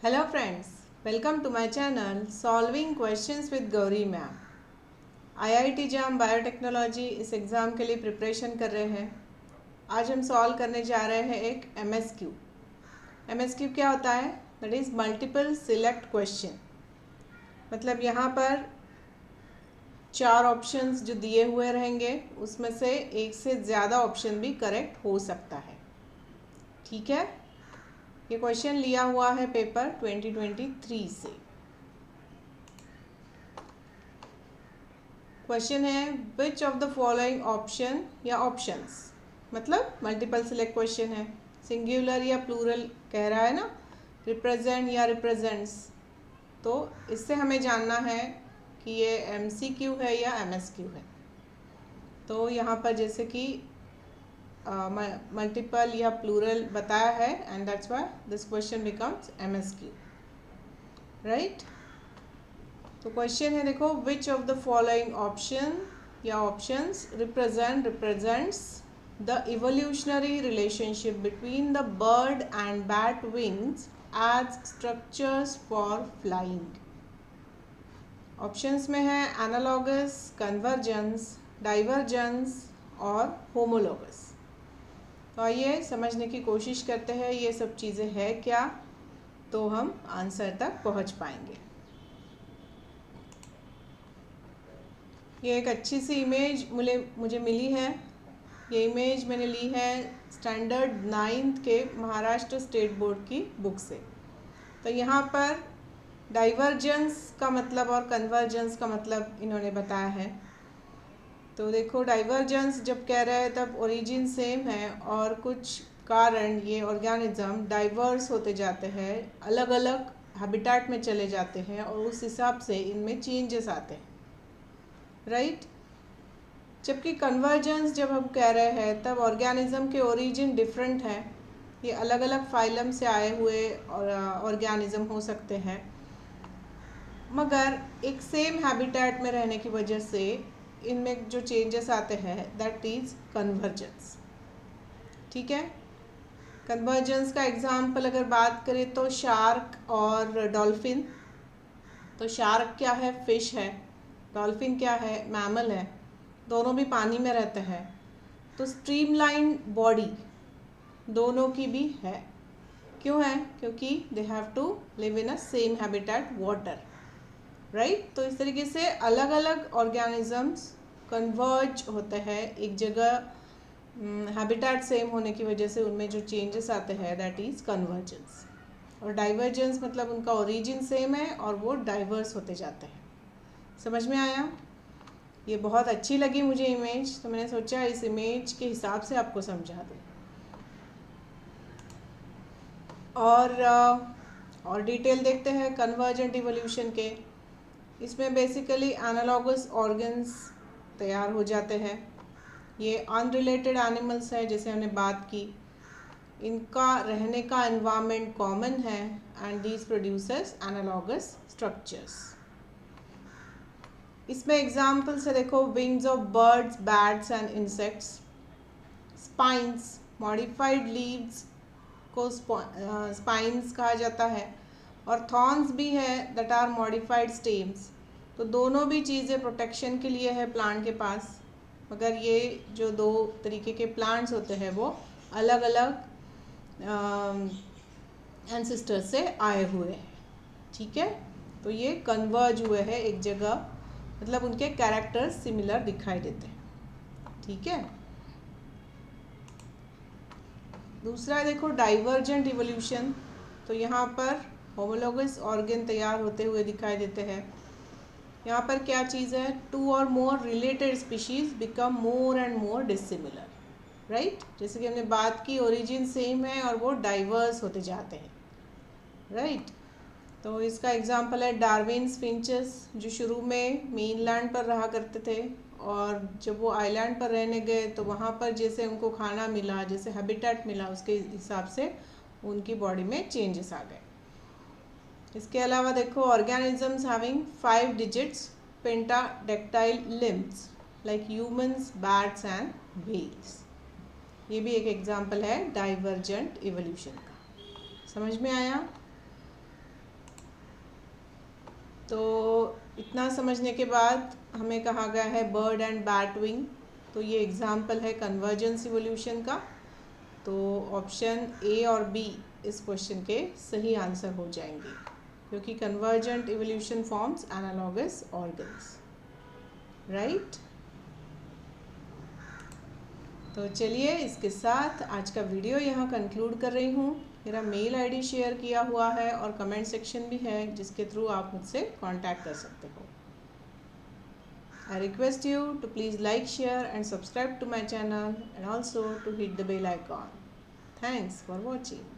Hello friends, welcome to my channel Solving Questions with Gauri Ma'am। IIT JAM biotechnology इस exam के लिए preparation कर रहे हैं। आज हम सॉल्व करने जा रहे हैं एक MSQ। MSQ क्या होता है? That is multiple select question. मतलब यहाँ पर 4 ऑप्शंस जो दिए हुए रहेंगे उसमें से एक से ज़्यादा ऑप्शन भी करेक्ट हो सकता है। ठीक है, ये क्वेश्चन लिया हुआ है पेपर 2023 से। क्वेश्चन है विच ऑफ द फॉलोइंग ऑप्शन या ऑप्शंस, मतलब मल्टीपल सिलेक्ट क्वेश्चन है, सिंगुलर या प्लूरल कह रहा है ना, रिप्रेजेंट या रिप्रेजेंट्स। तो इससे हमें जानना है कि ये MCQ है या MSQ है। तो यहाँ पर जैसे कि मल्टीपल या प्लूरल बताया है and that's why this question becomes MSQ, right. तो क्वेश्चन है, देखो, which of the following option या options represents the evolutionary relationship between the bird and bat wings as structures for flying. Options में है analogous, convergence, divergence और homologous. तो आइए समझने की कोशिश करते हैं ये सब चीज़ें है क्या, तो हम आंसर तक पहुंच पाएंगे। ये एक अच्छी सी इमेज मुझे मिली है। ये इमेज मैंने ली है स्टैंडर्ड 9th के महाराष्ट्र स्टेट बोर्ड की बुक से। तो यहाँ पर डाइवर्जेंस का मतलब और कन्वर्जेंस का मतलब इन्होंने बताया है। तो देखो, डाइवर्जेंस जब कह रहे हैं तब ओरिजिन सेम है और कुछ कारण ये ऑर्गेनिज्म डाइवर्स होते जाते हैं, अलग अलग हैबिटेट में चले जाते हैं और उस हिसाब से इनमें चेंजेस आते हैं, राइट। जबकि कन्वर्जेंस जब हम कह रहे हैं तब ऑर्गेनिज्म के ओरिजिन डिफरेंट है, ये अलग अलग फाइलम से आए हुए ऑर्गेनिज्म हो सकते हैं, मगर एक सेम हैबिटेट में रहने की वजह से इनमें जो चेंजेस आते हैं दैट इज़ कन्वर्जेंस। ठीक है, कन्वर्जेंस का एग्जाम्पल अगर बात करें तो शार्क और डॉल्फिन। तो शार्क क्या है? फिश है। डॉल्फिन क्या है? मैमल है। दोनों भी पानी में रहते हैं। तो स्ट्रीमलाइन बॉडी दोनों की भी है। क्यों है? क्योंकि they have to live in a same habitat water, right. तो इस तरीके से अलग अलग ऑर्गेनिजम्स कन्वर्ज होते हैं एक जगह, हैबिटेट सेम होने की वजह से उनमें जो चेंजेस आते हैं दैट इज़ कन्वर्जेंस। और डाइवर्जेंस मतलब उनका ओरिजिन सेम है और वो डाइवर्स होते जाते हैं। समझ में आया? ये बहुत अच्छी लगी मुझे इमेज, तो मैंने सोचा इस इमेज के हिसाब से आपको समझा दूँ। और डिटेल देखते हैं कन्वर्जेंट इवोल्यूशन के। इसमें बेसिकली एनालॉगस ऑर्गन्स तैयार हो जाते हैं। ये अनरिलेटेड एनिमल्स है, जैसे हमने बात की, इनका रहने का एनवायरनमेंट कॉमन है and these produces analogous structures. इसमें एग्जाम्पल्स है, देखो, wings of birds, bats and insects, spines, modified leaves को स्पाइंस कहा जाता है, और थॉर्न्स भी है दैट आर मॉडिफाइड स्टेम्स। तो दोनों भी चीज़ें प्रोटेक्शन के लिए है प्लांट के पास, मगर ये जो दो तरीके के प्लांट्स होते हैं वो अलग अलग एंसेस्टर से आए हुए हैं। ठीक है, तो ये कन्वर्ज हुए हैं एक जगह, मतलब उनके कैरेक्टर्स सिमिलर दिखाई देते हैं। ठीक है, दूसरा देखो डाइवर्जेंट इवोल्यूशन। तो यहाँ पर होमोलोगस ऑर्गन तैयार होते हुए दिखाई देते हैं। यहाँ पर क्या चीज़ है? 2 और more related species become more and more dissimilar, right. जैसे कि हमने बात की, ओरिजिन सेम है और वो डाइवर्स होते जाते हैं, राइट। तो इसका एग्जांपल है डार्विन्स फिंचेस, जो शुरू में मेनलैंड पर रहा करते थे और जब वो आइलैंड पर रहने गए तो वहाँ पर जैसे उनको खाना मिला, जैसे हैबिटेट मिला, उसके हिसाब से उनकी बॉडी में चेंजेस आ गए। इसके अलावा देखो, organisms having 5 digits pentadactyl limbs like humans, bats and whales. ये भी एक एग्जांपल है डाइवर्जेंट इवोल्यूशन का। समझ में आया? तो इतना समझने के बाद हमें कहा गया है बर्ड एंड बैट विंग, तो ये एग्जाम्पल है कन्वर्जेंस इवोल्यूशन का। तो ऑप्शन ए और बी इस क्वेश्चन के सही आंसर हो जाएंगे, क्योंकि convergent evolution forms analogous organs, right. तो चलिए इसके साथ आज का वीडियो यहाँ कंक्लूड कर रही हूँ। मेरा मेल आईडी शेयर किया हुआ है और कमेंट सेक्शन भी है, जिसके थ्रू आप मुझसे कांटेक्ट कर सकते हो। I request you to please like, share and subscribe to my channel, and also to hit the bell icon. Thanks for watching.